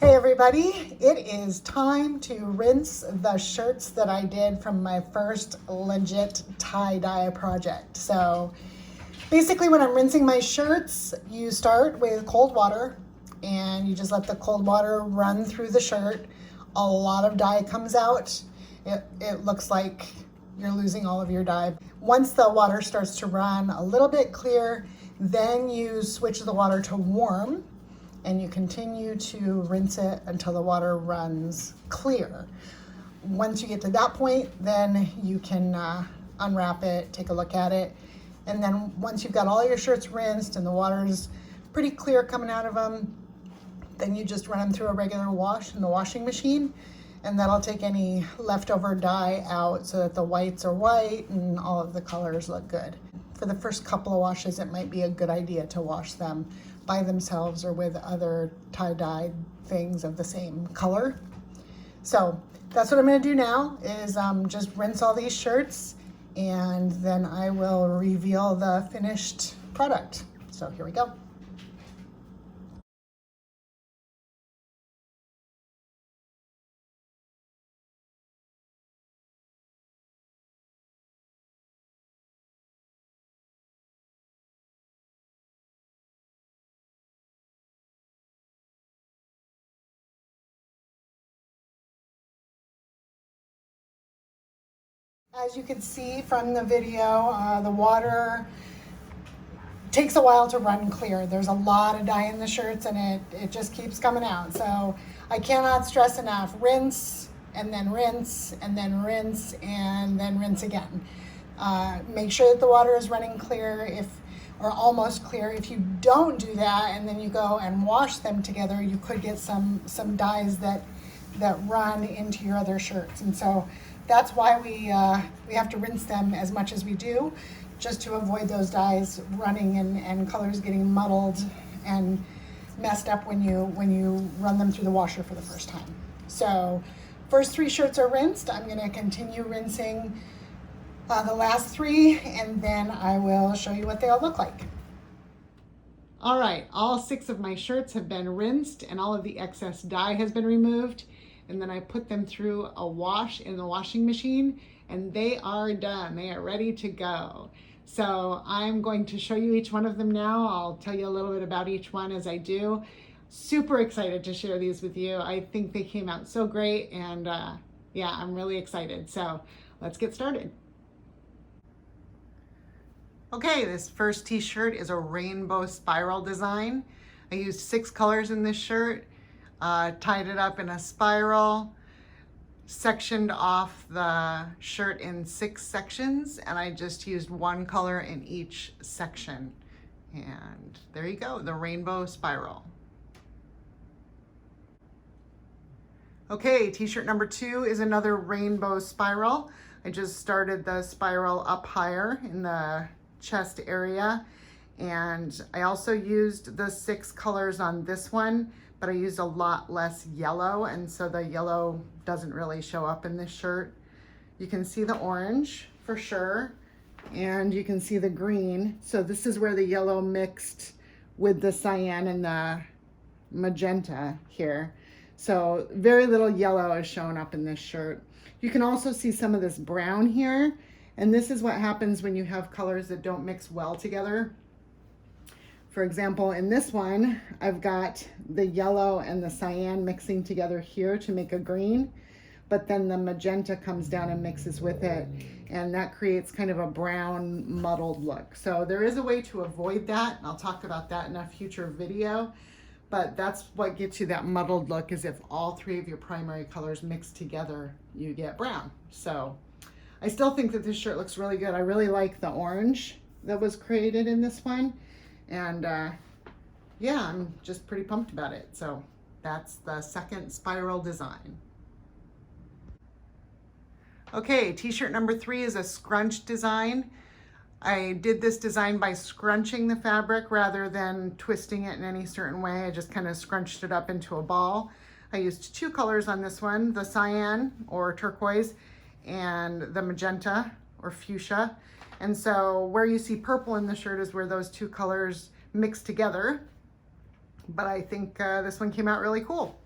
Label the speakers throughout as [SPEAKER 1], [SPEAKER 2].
[SPEAKER 1] Hey everybody, it is time to rinse the shirts that I did from my first legit tie-dye project. So basically when I'm rinsing my shirts, you start with cold water and you just let the cold water run through the shirt. A lot of dye comes out. It looks like you're losing all of your dye. Once the water starts to run a little bit clear, then you switch the water to warm and you continue to rinse it until the water runs clear. Once you get to that point, then you can unwrap it, take a look at it, and then once you've got all your shirts rinsed and the water's pretty clear coming out of them, then you just run them through a regular wash in the washing machine, and that'll take any leftover dye out so that the whites are white and all of the colors look good. For the first couple of washes, it might be a good idea to wash them by themselves or with other tie-dye things of the same color. So that's what I'm going to do now is just rinse all these shirts, and then I will reveal the finished product. So here we go. As you can see from the video, the water takes a while to run clear. There's a lot of dye in the shirts and it just keeps coming out. So I cannot stress enough, rinse and then rinse and then rinse and then rinse again. Make sure that the water is running clear or almost clear. If you don't do that and then you go and wash them together, you could get some dyes that run into your other shirts. And so that's why we have to rinse them as much as we do, just to avoid those dyes running and colors getting muddled and messed up when you run them through the washer for the first time. So first 3 shirts are rinsed. I'm going to continue rinsing the last 3, and then I will show you what they all look like. All right, all 6 of my shirts have been rinsed and all of the excess dye has been removed. And then I put them through a wash in the washing machine and they are done. They are ready to go. So I'm going to show you each one of them now. I'll tell you a little bit about each one as I do. Super excited to share these with you. I think they came out so great, and yeah, I'm really excited. So let's get started. Okay, this first t-shirt is a rainbow spiral design. I used 6 colors in this shirt. Tied it up in a spiral, sectioned off the shirt in 6 sections, and I just used 1 color in each section. And there you go, the rainbow spiral. Okay, t-shirt number 2 is another rainbow spiral. I just started the spiral up higher in the chest area, and I also used the 6 colors on this one, but I used a lot less yellow, and so the yellow doesn't really show up in this shirt. You can see the orange for sure, and you can see the green. So this is where the yellow mixed with the cyan and the magenta here. So very little yellow is showing up in this shirt. You can also see some of this brown here, and this is what happens when you have colors that don't mix well together. For example, in this one, I've got the yellow and the cyan mixing together here to make a green, but then the magenta comes down and mixes with it, and that creates kind of a brown muddled look. So there is a way to avoid that, and I'll talk about that in a future video, but that's what gets you that muddled look, is if all 3 of your primary colors mix together, you get brown. So I still think that this shirt looks really good. I really like the orange that was created in this one. And yeah, I'm just pretty pumped about it. So that's the second spiral design. Okay, t-shirt number 3 is a scrunch design. I did this design by scrunching the fabric rather than twisting it in any certain way. I just kind of scrunched it up into a ball. I used 2 colors on this one, the cyan or turquoise and the magenta or fuchsia. And so where you see purple in the shirt is where those 2 colors mix together. But I think this one came out really cool.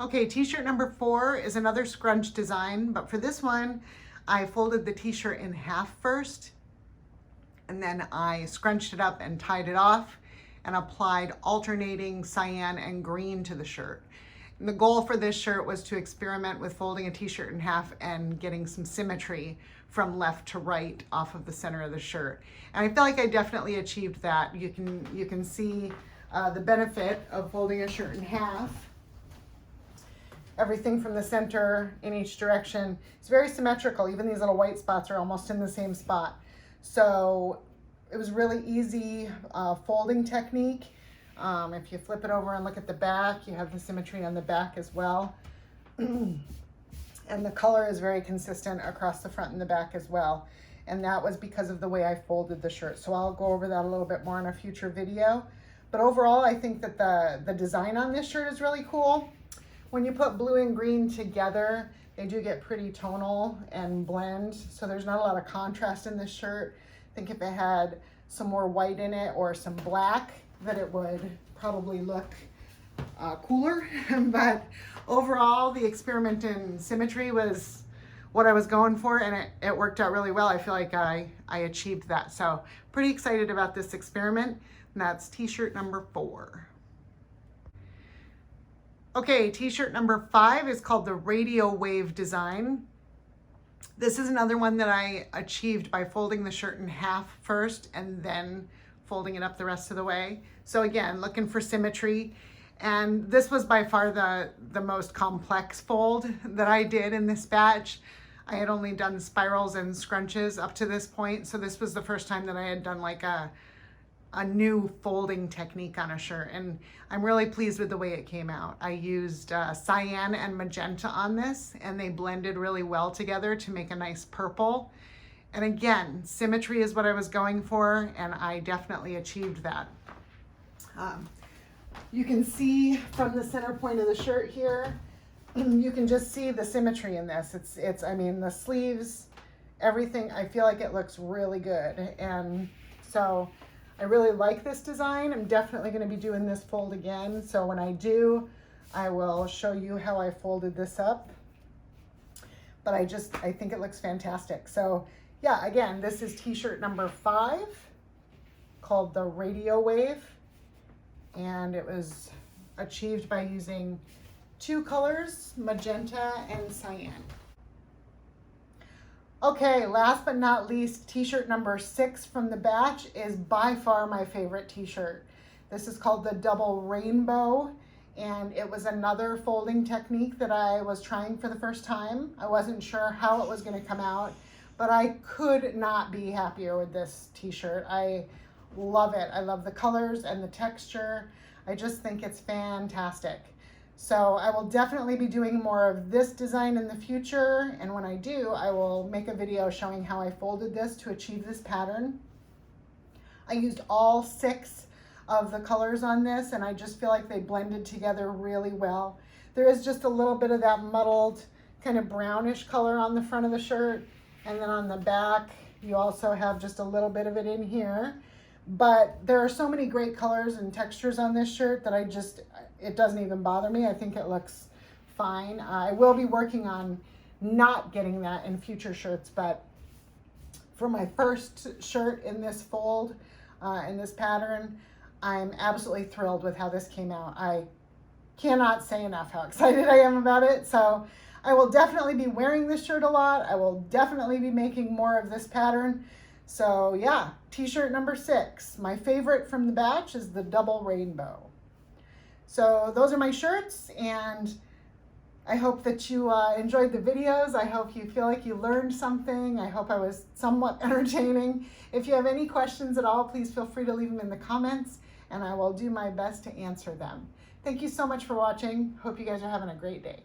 [SPEAKER 1] Okay, t-shirt number 4 is another Scrunch Design, but for this one, I folded the t-shirt in half first, and then I scrunched it up and tied it off and applied alternating cyan and green to the shirt. And the goal for this shirt was to experiment with folding a t-shirt in half and getting some symmetry from left to right off of the center of the shirt. And I feel like I definitely achieved that. You can see the benefit of folding a shirt in half. Everything from the center in each direction. It's very symmetrical. Even these little white spots are almost in the same spot. So it was really easy folding technique. If you flip it over and look at the back, you have the symmetry on the back as well. And the color is very consistent across the front and the back as well. And that was because of the way I folded the shirt. So I'll go over that a little bit more in a future video. But overall, I think that the design on this shirt is really cool. When you put blue and green together, they do get pretty tonal and blend. So there's not a lot of contrast in this shirt. I think if it had some more white in it or some black, that it would probably look cooler. But overall, the experiment in symmetry was what I was going for, and it worked out really well. I feel like I achieved that. So pretty excited about this experiment, and that's t-shirt number 4. Okay, t-shirt number 5 is called the Radio Wave Design. This is another one that I achieved by folding the shirt in half first and then folding it up the rest of the way. So again, looking for symmetry. And this was by far the most complex fold that I did in this batch. I had only done spirals and scrunches up to this point. So this was the first time that I had done like a new folding technique on a shirt, and I'm really pleased with the way it came out. I used cyan and magenta on this, and they blended really well together to make a nice purple. And again, symmetry is what I was going for, and I definitely achieved that. You can see from the center point of the shirt here, you can just see the symmetry in this. I mean, the sleeves, everything, I feel like it looks really good. And so I really like this design. I'm definitely going to be doing this fold again. So when I do, I will show you how I folded this up. But I think it looks fantastic. So yeah, again, this is t-shirt number 5 called the Radio Wave. And it was achieved by using 2 colors, magenta and cyan. Okay, last but not least, t-shirt number 6 from the batch is by far my favorite t-shirt. This is called the Double Rainbow, and it was another folding technique that I was trying for the first time. I wasn't sure how it was going to come out, but I could not be happier with this t-shirt. I love it. I love the colors and the texture. I just think it's fantastic. So I will definitely be doing more of this design in the future, and when I do, I will make a video showing how I folded this to achieve this pattern. I used all 6 of the colors on this, and I just feel like they blended together really well. There is just a little bit of that muddled kind of brownish color on the front of the shirt, and then on the back, you also have just a little bit of it in here. But there are so many great colors and textures on this shirt that it doesn't even bother me. I think it looks fine. I will be working on not getting that in future shirts, but for my first shirt in this fold, in this pattern, I'm absolutely thrilled with how this came out. I cannot say enough how excited I am about it. So I will definitely be wearing this shirt a lot. I will definitely be making more of this pattern. So yeah, t-shirt number 6. My favorite from the batch is the Double Rainbow. So those are my shirts, and I hope that you enjoyed the videos. I hope you feel like you learned something. I hope I was somewhat entertaining. If you have any questions at all, please feel free to leave them in the comments, and I will do my best to answer them. Thank you so much for watching. Hope you guys are having a great day.